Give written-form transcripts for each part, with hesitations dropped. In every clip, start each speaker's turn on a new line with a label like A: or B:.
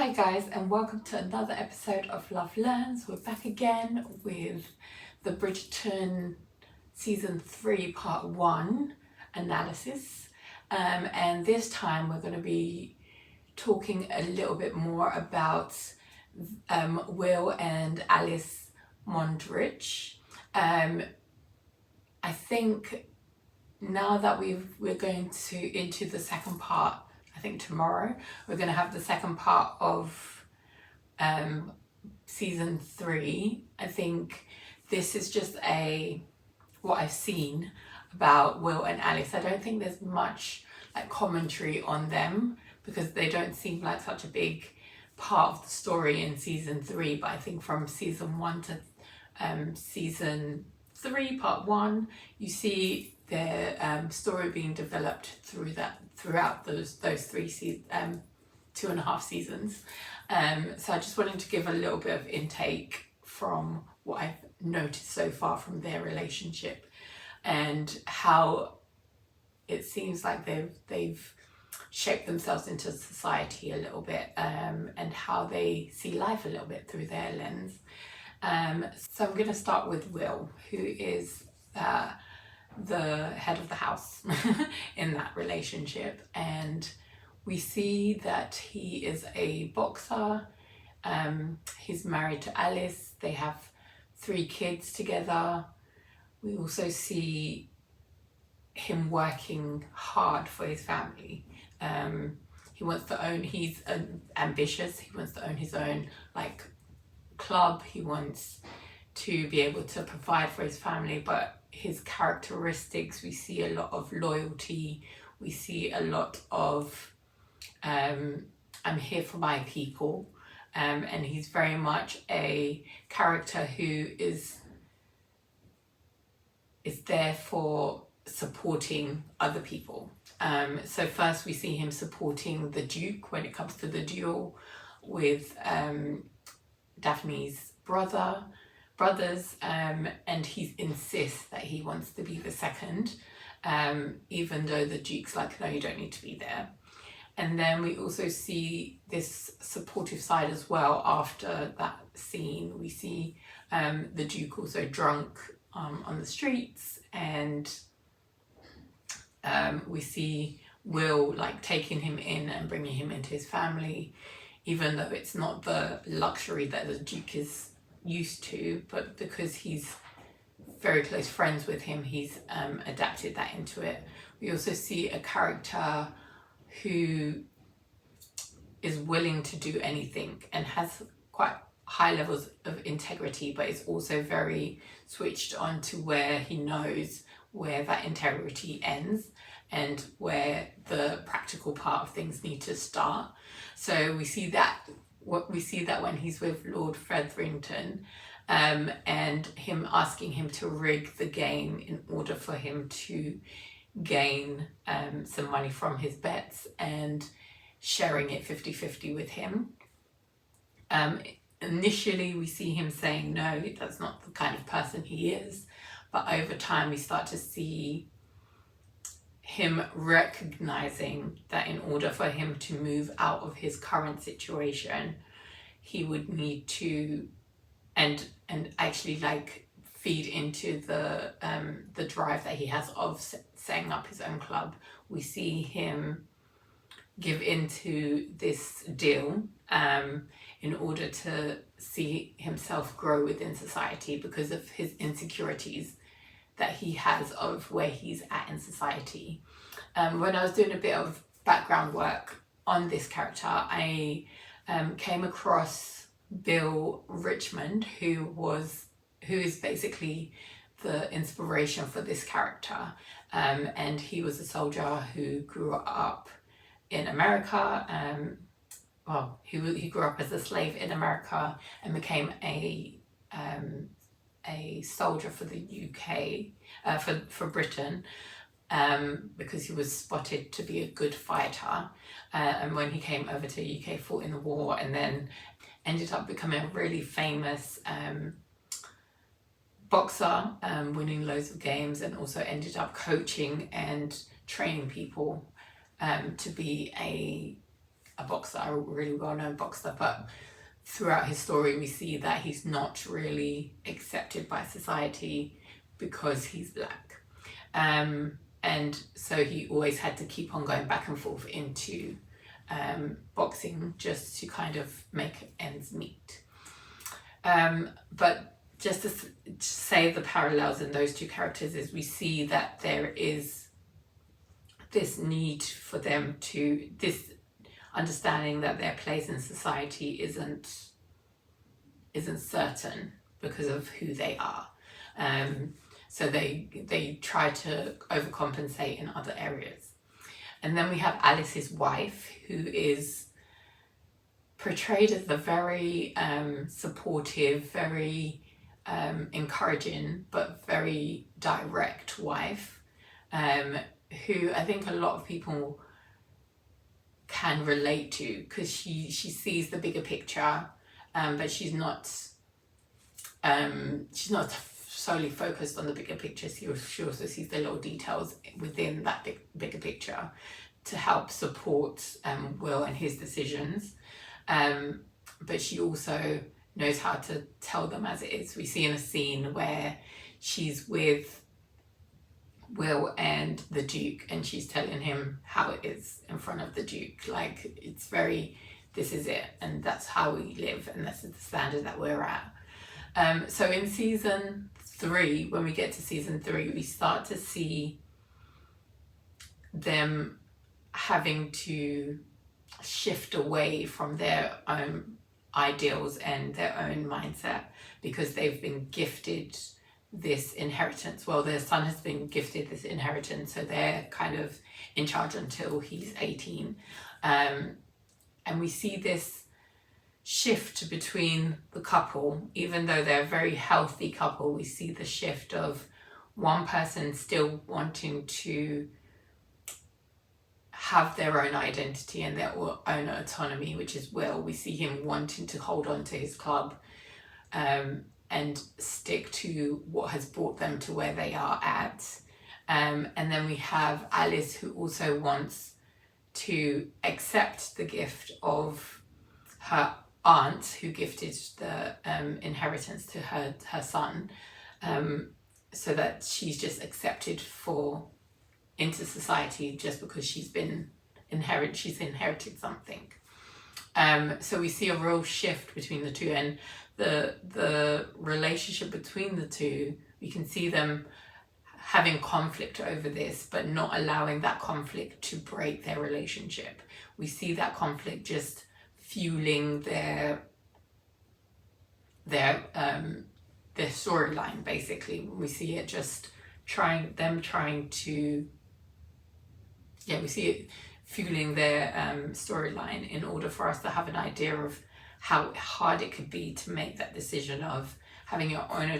A: Hi guys, and welcome to another episode of Love Learns. We're back again with the Bridgerton season 3 part 1 analysis, and this time we're going to be talking a little bit more about Will and Alice Mondrich. I think now that we're going into the second part, I think tomorrow we're going to have the second part of season 3. I think this is just what I've seen about Will and Alice. I don't think there's much like commentary on them because they don't seem like such a big part of the story in season 3. But I think from season 1 to season 3 part 1, you see their story being developed throughout those 2.5 seasons. So I just wanted to give a little bit of intake from what I've noticed so far from their relationship and how it seems like they've shaped themselves into society a little bit, and how they see life a little bit through their lens. So I'm going to start with Will, who is the head of the house in that relationship, and we see that he is a boxer. He's married to Alice. They have 3 kids together. We also see him working hard for his family. He's ambitious. He wants to own his own club. He wants to be able to provide for his family, but his characteristics, we see a lot of loyalty, we see a lot of I'm here for my people, and he's very much a character who is there for supporting other people. So first we see him supporting the Duke when it comes to the duel with Daphne's brothers, and he insists that he wants to be the second, even though the Duke's like, no, you don't need to be there. And then we also see this supportive side as well. After that scene, we see the Duke also drunk on the streets, and we see Will taking him in and bringing him into his family, even though it's not the luxury that the Duke is used to, but because he's very close friends with him, he's adapted that into it. We also see a character who is willing to do anything and has quite high levels of integrity, but is also very switched on to where he knows where that integrity ends and where the practical part of things need to start. So we see that when he's with Lord Featherington, and him asking him to rig the game in order for him to gain some money from his bets and sharing it 50-50 with him. Initially we see him saying no, that's not the kind of person he is, but over time we start to see him recognizing that in order for him to move out of his current situation, he would need to and actually feed into the drive that he has of setting up his own club. We see him give into this deal in order to see himself grow within society because of his insecurities that he has of where he's at in society. When I was doing a bit of background work on this character, I came across Bill Richmond, who is basically the inspiration for this character, and he was a soldier who grew up in America. He grew up as a slave in America and became a soldier for the UK, for Britain, because he was spotted to be a good fighter, and when he came over to the UK, fought in the war, and then ended up becoming a really famous boxer, winning loads of games, and also ended up coaching and training people to be a boxer, a really well-known boxer, but throughout his story we see that he's not really accepted by society because he's black. And so he always had to keep on going back and forth into boxing just to kind of make ends meet. But just to say the parallels in those two characters is we see that there is this need for them to, this understanding that their place in society isn't certain because of who they are. So they try to overcompensate in other areas. And then we have Alice's wife, who is portrayed as a very supportive, very encouraging, but very direct wife, who I think a lot of people can relate to, because she sees the bigger picture, but she's not solely focused on the bigger picture. She also sees the little details within that bigger picture to help support Will and his decisions. But she also knows how to tell them as it is. We see in a scene where she's with Will and the Duke, and she's telling him how it is in front of the Duke. Like, it's very, this is it, and that's how we live, and this is the standard that we're at. So in season 3, when we get to season 3, we start to see them having to shift away from their own ideals and their own mindset, because they've been gifted this inheritance. Well, their son has been gifted this inheritance, so they're kind of in charge until he's 18. And we see this shift between the couple. Even though they're a very healthy couple, we see the shift of one person still wanting to have their own identity and their own autonomy, which is Will. We see him wanting to hold on to his club and stick to what has brought them to where they are at. And then we have Alice, who also wants to accept the gift of her aunt, who gifted the inheritance to her son, so that she's just accepted into society just because she's inherited something. So we see a real shift between the two, and the relationship between the two, we can see them having conflict over this, but not allowing that conflict to break their relationship. We see that conflict just fueling their storyline, basically. We see it just trying to we see it fueling their storyline, in order for us to have an idea of how hard it could be to make that decision of having your own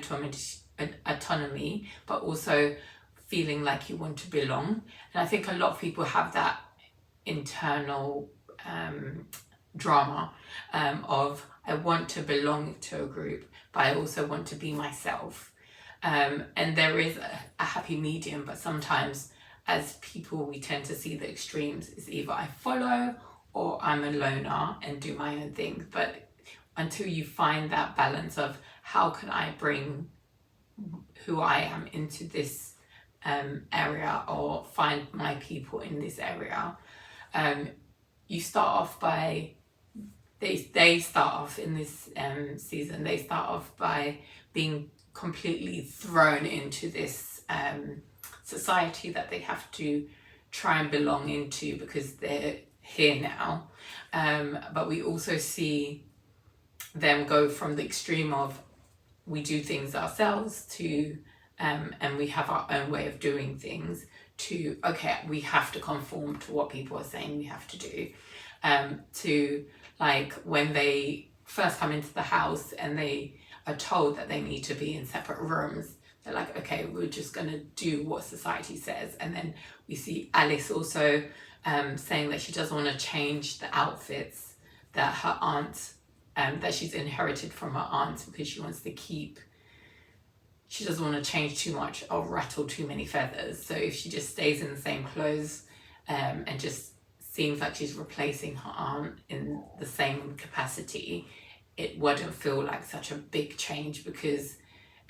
A: autonomy, but also feeling like you want to belong. And I think a lot of people have that internal drama of, I want to belong to a group, but I also want to be myself. And there is a happy medium, but sometimes as people we tend to see the extremes. It's either I follow or I'm a loner and do my own thing. But until you find that balance of how can I bring who I am into this area, or find my people in this area, you start off by, they start off in this season, they start off by being completely thrown into this society that they have to try and belong into because they're here now. But we also see them go from the extreme of we do things ourselves to and we have our own way of doing things, to okay, we have to conform to what people are saying we have to do, to like when they first come into the house and they are told that they need to be in separate rooms, they're like, okay, we're just going to do what society says. And then we see Alice also saying that she doesn't want to change the outfits that her aunt, that she's inherited from her aunt, because she wants to keep, she doesn't want to change too much or rattle too many feathers. So if she just stays in the same clothes and just seems like she's replacing her aunt in the same capacity, it wouldn't feel like such a big change because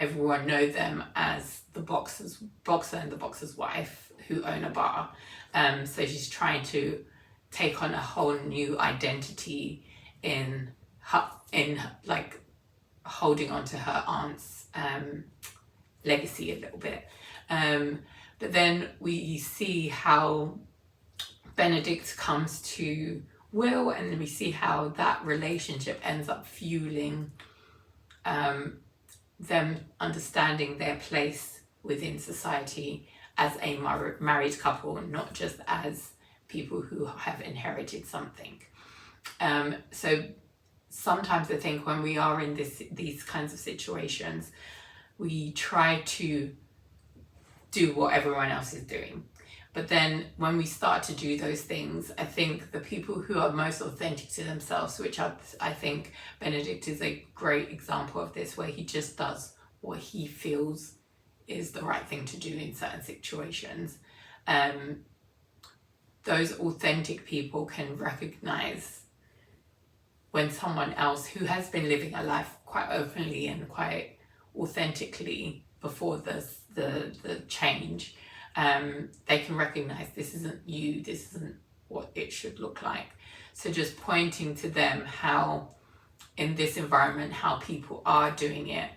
A: everyone know them as the boxer and the boxer's wife who own a bar. So she's trying to take on a whole new identity in like holding on to her aunt's legacy a little bit. But then we see how Benedict comes to Will, and we see how that relationship ends up fueling them understanding their place within society as a married couple, not just as people who have inherited something. So sometimes I think when we are in these kinds of situations, we try to do what everyone else is doing. But then when we start to do those things, I think the people who are most authentic to themselves, which I think Benedict is a great example of this, where he just does what he feels is the right thing to do in certain situations. Those authentic people can recognize when someone else who has been living a life quite openly and quite authentically before the change, they can recognize this isn't you, this isn't what it should look like. So just pointing to them how in this environment, how people are doing it,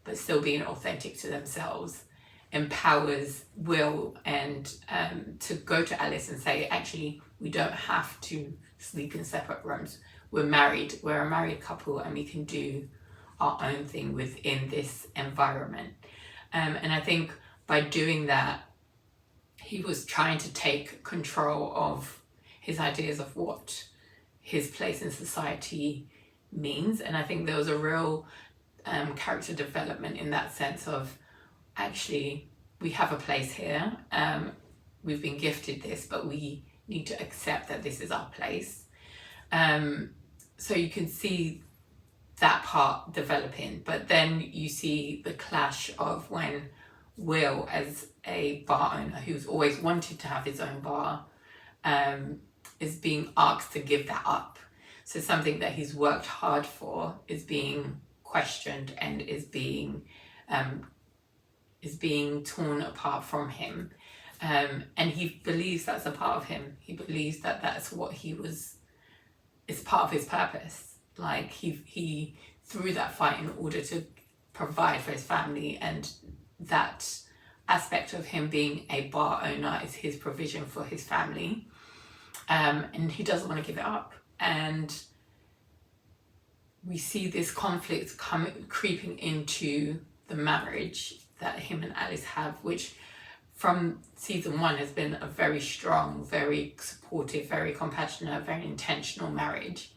A: but still being authentic to themselves, empowers Will and to go to Alice and say, actually, we don't have to sleep in separate rooms. We're married, we're a married couple, and we can do our own thing within this environment. And I think by doing that, he was trying to take control of his ideas of what his place in society means. And I think there was a real character development in that sense of, actually, we have a place here. We've been gifted this, but we need to accept that this is our place. So you can see that part developing, but then you see the clash of when Will, as a bar owner who's always wanted to have his own bar, is being asked to give that up. So something that he's worked hard for is being questioned and is being torn apart from him. And he believes that's a part of him. He believes that that's what it's part of his purpose. Like he threw that fight in order to provide for his family, and that aspect of him being a bar owner is his provision for his family. And he doesn't want to give it up. And we see this conflict creeping into the marriage that him and Alice have, which from season 1 has been a very strong, very supportive, very compassionate, very intentional marriage,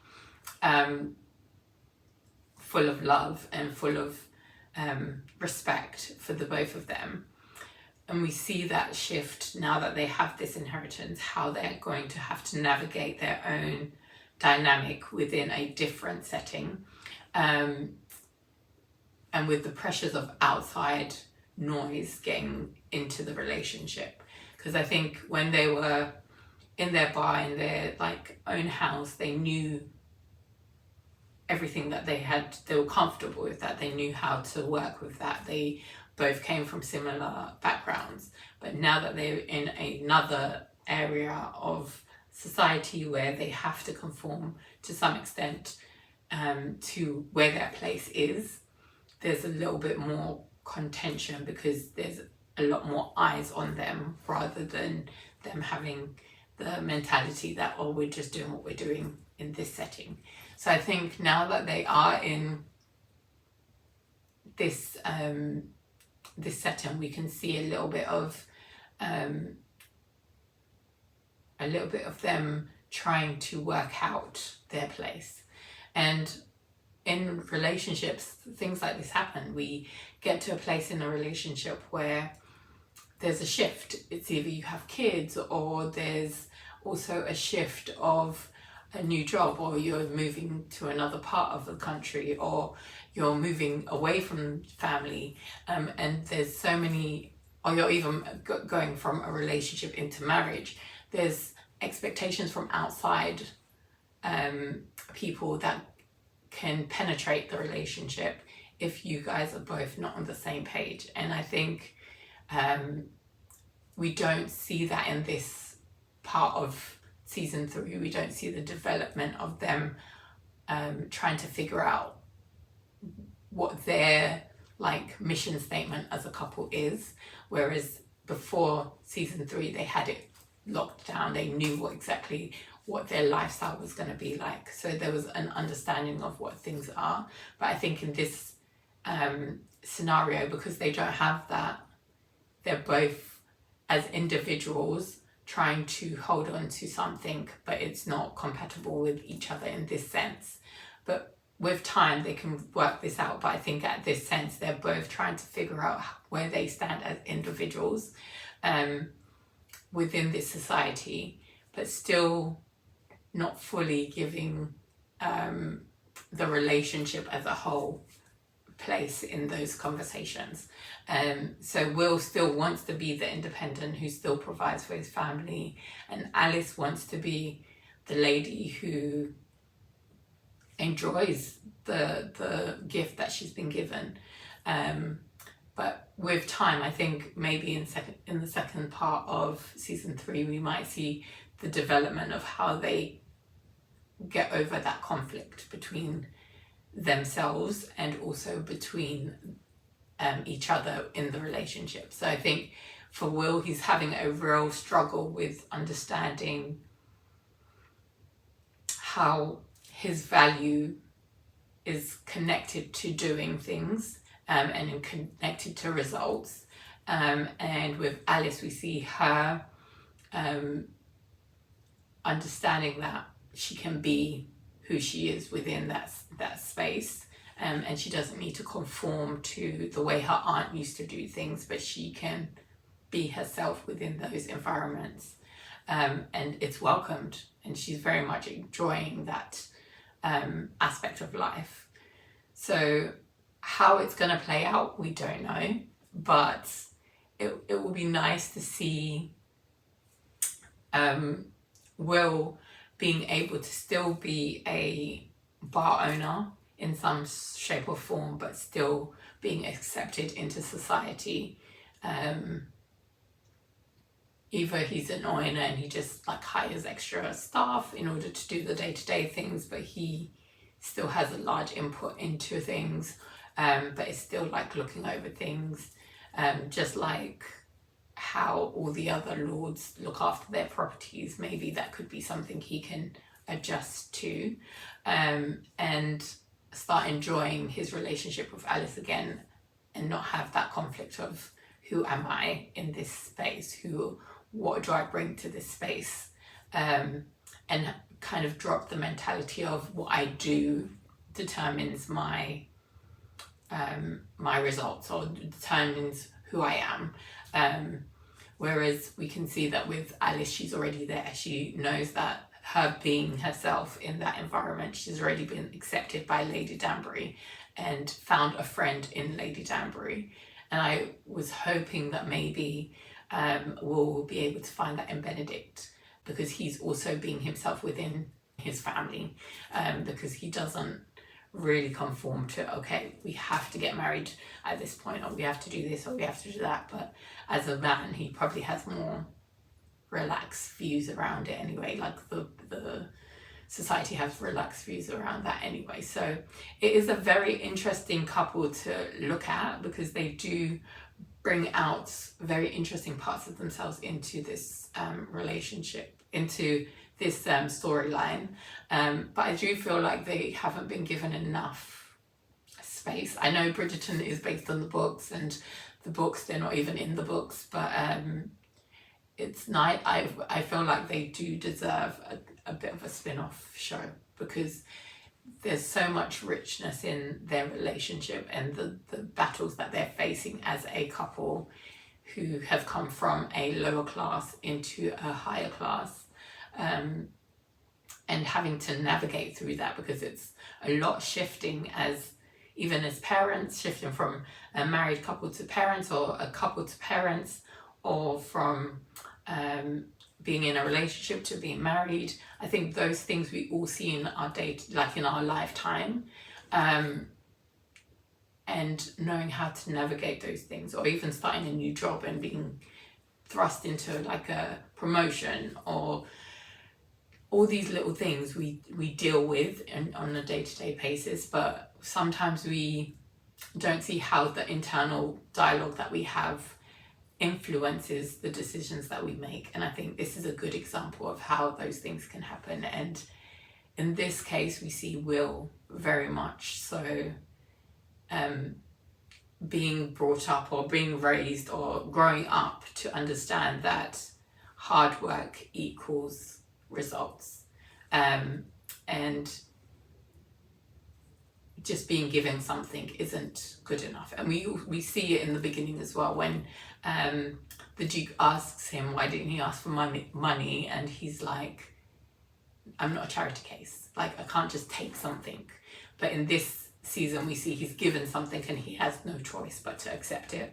A: full of love and full of respect for the both of them. And we see that shift now that they have this inheritance, how they're going to have to navigate their own dynamic within a different setting, and with the pressures of outside noise getting into the relationship. Because I think when they were in their bar, in their own house, they knew everything that they were comfortable with that, they knew how to work with that, they both came from similar backgrounds. But now that they're in another area of society where they have to conform to some extent to where their place is, there's a little bit more contention because there's a lot more eyes on them rather than them having the mentality that, oh, we're just doing what we're doing in this setting. So I think now that they are in this this setting, we can see a little bit of them trying to work out their place. And in relationships, things like this happen. We get to a place in a relationship where there's a shift. It's either you have kids, or there's also a shift of a new job, or you're moving to another part of the country, or you're moving away from family, and there's so many, or you're even going from a relationship into marriage. There's expectations from outside people that can penetrate the relationship if you guys are both not on the same page. And I think we don't see that in this part of season 3. We don't see the development of them trying to figure out what their like mission statement as a couple is, whereas before season 3 they had it locked down. They knew exactly what their lifestyle was going to be like, so there was an understanding of what things are. But I think in this scenario, because they don't have that, they're both as individuals trying to hold on to something, but it's not compatible with each other in this sense. But with time they can work this out. But I think at this sense they're both trying to figure out where they stand as individuals within this society, but still not fully giving the relationship as a whole place in those conversations. So Will still wants to be the independent who still provides for his family, and Alice wants to be the lady who enjoys the gift that she's been given. But with time, I think maybe in the second part of season 3 we might see the development of how they get over that conflict between themselves and also between each other in the relationship. So I think for Will, he's having a real struggle with understanding how his value is connected to doing things and connected to results. And with Alice, we see her understanding that she can be who she is within that space, and she doesn't need to conform to the way her aunt used to do things, but she can be herself within those environments, and it's welcomed, and she's very much enjoying that aspect of life. So how it's going to play out, we don't know, but it will be nice to see Will being able to still be a bar owner in some shape or form, but still being accepted into society. Either he's an owner and he just like hires extra staff in order to do the day-to-day things, but he still has a large input into things, but is still like looking over things, just like how all the other lords look after their properties. Maybe that could be something he can adjust to, and start enjoying his relationship with Alice again, and not have that conflict of who am I in this space, what do I bring to this space, and kind of drop the mentality of what I do determines my my results or determines who I am. Whereas we can see that with Alice, she's already there. She knows that her being herself in that environment, she's already been accepted by Lady Danbury and found a friend in Lady Danbury. And I was hoping that maybe we'll be able to find that in Benedict, because he's also being himself within his family, because he doesn't really conform to, okay, we have to get married at this point, or we have to do this, or we have to do that. But as a man, he probably has more relaxed views around it anyway, like the society has relaxed views around that anyway. So it is a very interesting couple to look at, because they do bring out very interesting parts of themselves into this relationship, into this storyline, but I do feel like they haven't been given enough space. I know Bridgerton is based on the books, and the books, they're not even in the books, but it's nice. I feel like they do deserve a bit of a spin-off show, because there's so much richness in their relationship and the battles that they're facing as a couple who have come from a lower class into a higher class, and having to navigate through that, because it's a lot shifting as parents, shifting from a married couple to parents, or a couple to parents, or from being in a relationship to being married. I think those things we all see in our in our lifetime, and knowing how to navigate those things, or even starting a new job and being thrust into like a promotion, or all these little things we deal with on a day-to-day basis, but sometimes we don't see how the internal dialogue that we have influences the decisions that we make. And I think this is a good example of how those things can happen. And in this case, we see Will very much so being brought up or being raised or growing up to understand that hard work equals results, and just being given something isn't good enough. And we see it in the beginning as well, when the Duke asks him, why didn't he ask for money? And he's like, I'm not a charity case, like I can't just take something. But in this season we see he's given something and he has no choice but to accept it,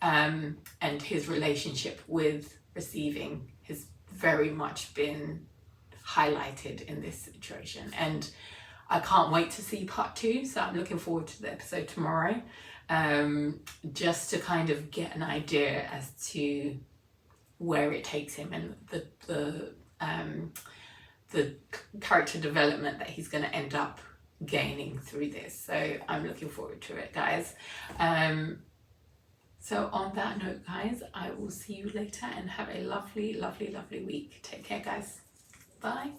A: and his relationship with receiving has very much been highlighted in this situation. And I can't wait to see part 2, so I'm looking forward to the episode tomorrow, just to kind of get an idea as to where it takes him and the character development that he's going to end up gaining through this. So I'm looking forward to it, guys. So on that note, guys, I will see you later, and have a lovely, lovely, lovely week. Take care, guys. Bye.